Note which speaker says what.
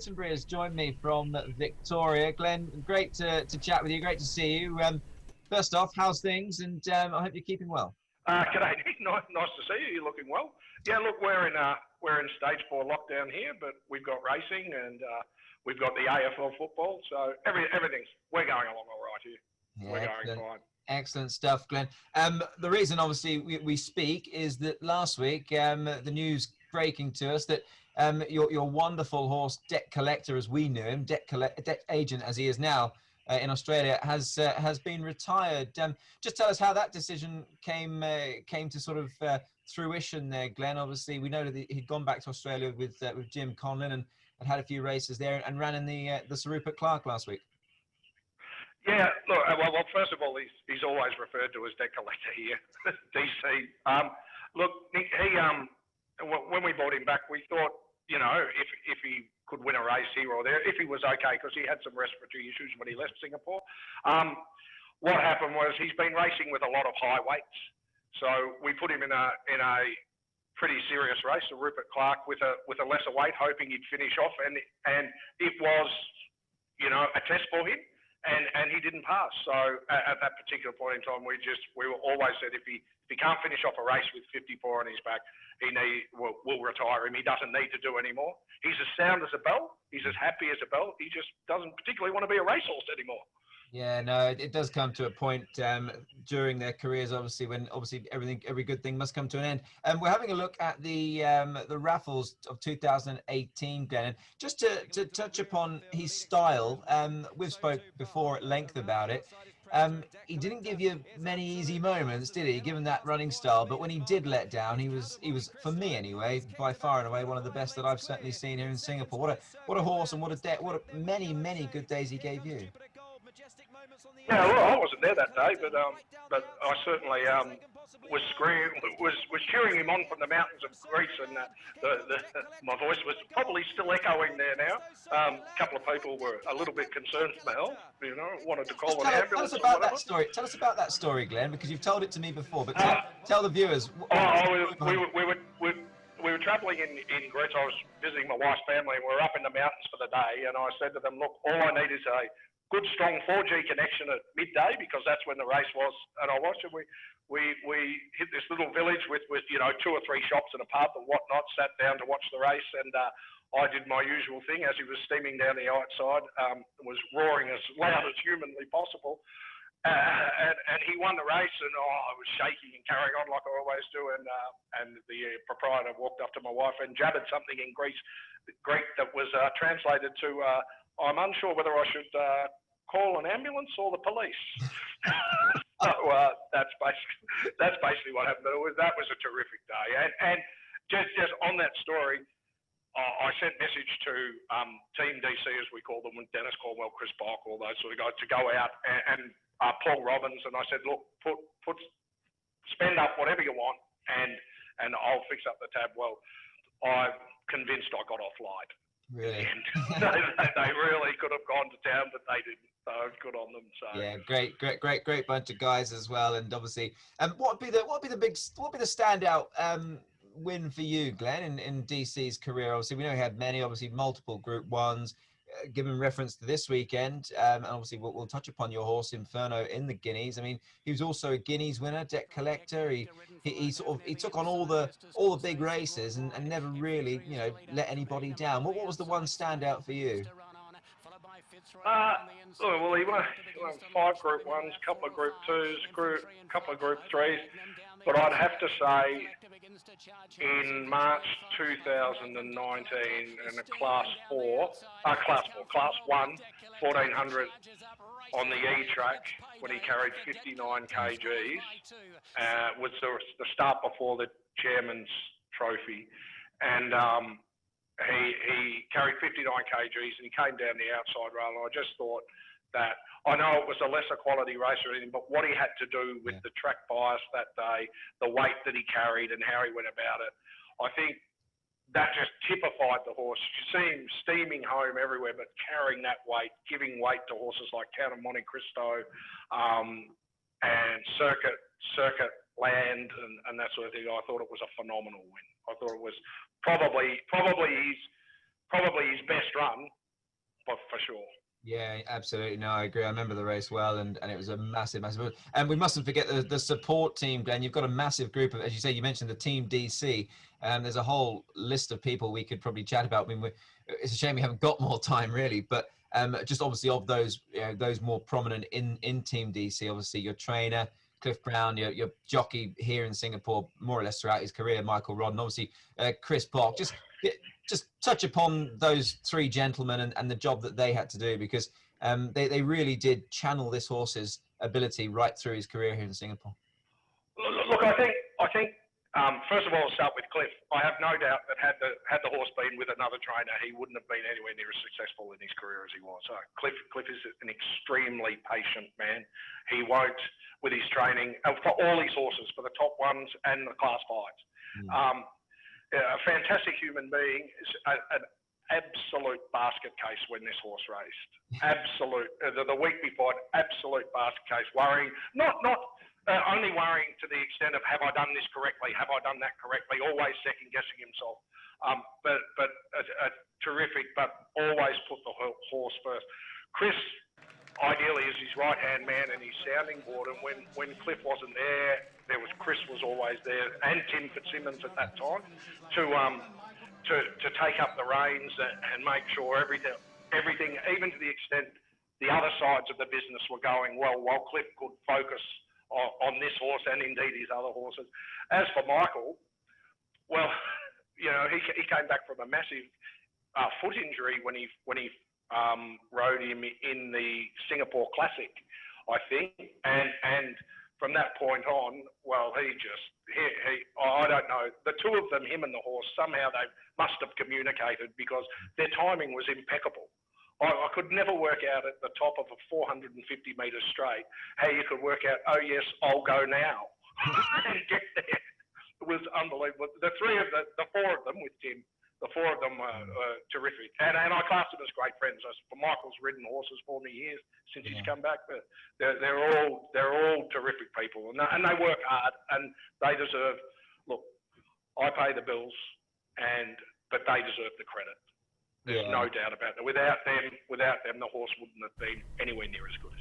Speaker 1: Whittenbury has joined me from Victoria. Glenn, great to chat with you. Great to see you. First off, how's things? And I hope you're keeping well.
Speaker 2: G'day, Nick. Nice to see you. You're looking well. Yeah, look, we're in stage 4 lockdown here, but we've got racing and we've got the AFL football, so everything's we're going along all right here.
Speaker 1: Yeah,
Speaker 2: we're
Speaker 1: excellent.
Speaker 2: going fine.
Speaker 1: Excellent stuff, Glenn. The reason, obviously, we speak is that last week the news breaking to us that your wonderful horse, Debt Collector, as we knew him, Debt Agent as he is now in Australia, has been retired. Just tell us how that decision came to sort of fruition there, Glenn. Obviously, we know that he'd gone back to Australia with Jim Conlon and had a few races there and ran in the Sir Rupert Clark last week.
Speaker 2: Yeah, look, well, first of all, he's always referred to as Debt Collector here, DC. Look, Nick, when we brought him back, we thought, you know, if he could win a race here or there, if he was okay, because he had some respiratory issues when he left Singapore. What happened was he's been racing with a lot of high weights, so we put him in a pretty serious race, the Rupert Clark, with a lesser weight, hoping he'd finish off, and it was, you know, a test for him. And he didn't pass. So at that particular point in time, we were always said if he can't finish off a race with 54 on his back, we'll retire him. He doesn't need to do any more. He's as sound as a bell. He's as happy as a bell. He just doesn't particularly want to be a racehorse anymore.
Speaker 1: Yeah, no, it does come to a point during their careers, obviously, when every good thing must come to an end. We're having a look at the raffles of 2018, Glenn. And just to touch upon his style, we've spoke before at length about it. He didn't give you many easy moments, did he? Given that running style, but when he did let down, he was for me anyway, by far and away one of the best that I've certainly seen here in Singapore. What a horse and many good days he gave you.
Speaker 2: Yeah, well, I wasn't there that day, but I certainly was cheering him on from the mountains of Greece, and my voice was probably still echoing there now. A couple of people were a little bit concerned for my health, you know, wanted to call an ambulance.
Speaker 1: Tell us about that story. Tell us about that story, Glenn, because you've told it to me before. But tell the viewers.
Speaker 2: We were travelling in Greece. I was visiting my wife's family, and we were up in the mountains for the day. And I said to them, "Look, all I need is a good, strong 4G connection at midday, because that's when the race was." And I watched it. We hit this little village with you know 2 or 3 shops and a pub and whatnot. Sat down to watch the race, and I did my usual thing as he was steaming down the outside. Was roaring as loud as humanly possible. And he won the race, and I was shaking and carrying on like I always do. And the proprietor walked up to my wife and jabbered something in Greek that was translated to, "I'm unsure whether I should call an ambulance or the police." So that's basically what happened. But that was a terrific day. And just on that story, I sent message to Team DC, as we call them, with Dennis Cornwell, Chris Bock, all those sort of guys, to go out and Paul Robbins, and I said, "Look, spend up whatever you want, and I'll fix up the tab." Well, I'm convinced I got off light.
Speaker 1: Really?
Speaker 2: They really could have gone to town, but they didn't. So good on them. So
Speaker 1: yeah, great bunch of guys as well. And obviously, what would be the standout win for you, Glenn, in DC's career? Obviously, we know he had many, obviously multiple Group 1s. Given reference to this weekend, and obviously we'll touch upon your horse Inferno in the Guineas. I mean, he was also a Guineas winner, Debt Collector. He took on all the big races and never really, you know, let anybody down. What was the one standout for you?
Speaker 2: Well, he won 5 Group 1s, couple of Group 2s, couple of Group 3s. But I'd have to say, in March 2019, in a Class 1, 1400 on the E track, when he carried 59 kgs, was the start before the Chairman's Trophy, and he carried 59 kgs and he came down the outside rail. And I just thought that, I know it was a lesser quality race or anything, but what he had to do with the track bias that day, the weight that he carried and how he went about it, I think that just typified the horse. You see him steaming home everywhere, but carrying that weight, giving weight to horses like Count of Monte Cristo and Circuit Land and that sort of thing. I thought it was a phenomenal win. I thought it was probably probably his best run, but for sure.
Speaker 1: Yeah, absolutely. No, I agree. I remember the race well, and it was a massive. And we mustn't forget the support team, Glenn. You've got a massive group of, as you say, you mentioned the Team DC. There's a whole list of people we could probably chat about. I mean, it's a shame we haven't got more time, really. But just obviously of those, those more prominent in Team DC, obviously your trainer, Cliff Brown, your jockey here in Singapore, more or less throughout his career, Michael Rodden, obviously Chris Block. Just touch upon those three gentlemen and the job that they had to do, because they really did channel this horse's ability right through his career here in Singapore.
Speaker 2: Look, I think first of all, I'll start with Cliff. I have no doubt that had the horse been with another trainer, he wouldn't have been anywhere near as successful in his career as he was. So Cliff is an extremely patient man. He won't, with his training, for all his horses, for the top ones and the class fives. A fantastic human being, an absolute basket case when this horse raced. Absolute. The week before, absolute basket case. Worrying, not only worrying to the extent of have I done this correctly, have I done that correctly, always second guessing himself. But terrific, but always put the horse first. Chris, ideally, is his right-hand man and his sounding board. And when Cliff wasn't there, Chris was always there, and Tim Fitzsimmons at that time, to take up the reins and make sure everything, even to the extent the other sides of the business were going well, while Cliff could focus on this horse and indeed his other horses. As for Michael, well, he came back from a massive foot injury when he rode him in the Singapore Classic, I think, and from that point on, well, he I don't know, the two of them, him and the horse, somehow they must have communicated, because their timing was impeccable. I could never work out at the top of a 450 metre straight how you could work out, oh yes, I'll go now, and get there. It was unbelievable. The four of them with Tim, the four of them were terrific. And I class them as great friends. Michael's ridden horses for me years since he's come back. But they're all terrific people, and they work hard, and they deserve. Look, I pay the bills, but they deserve the credit. There's no doubt about that. Without them, the horse wouldn't have been anywhere near as good.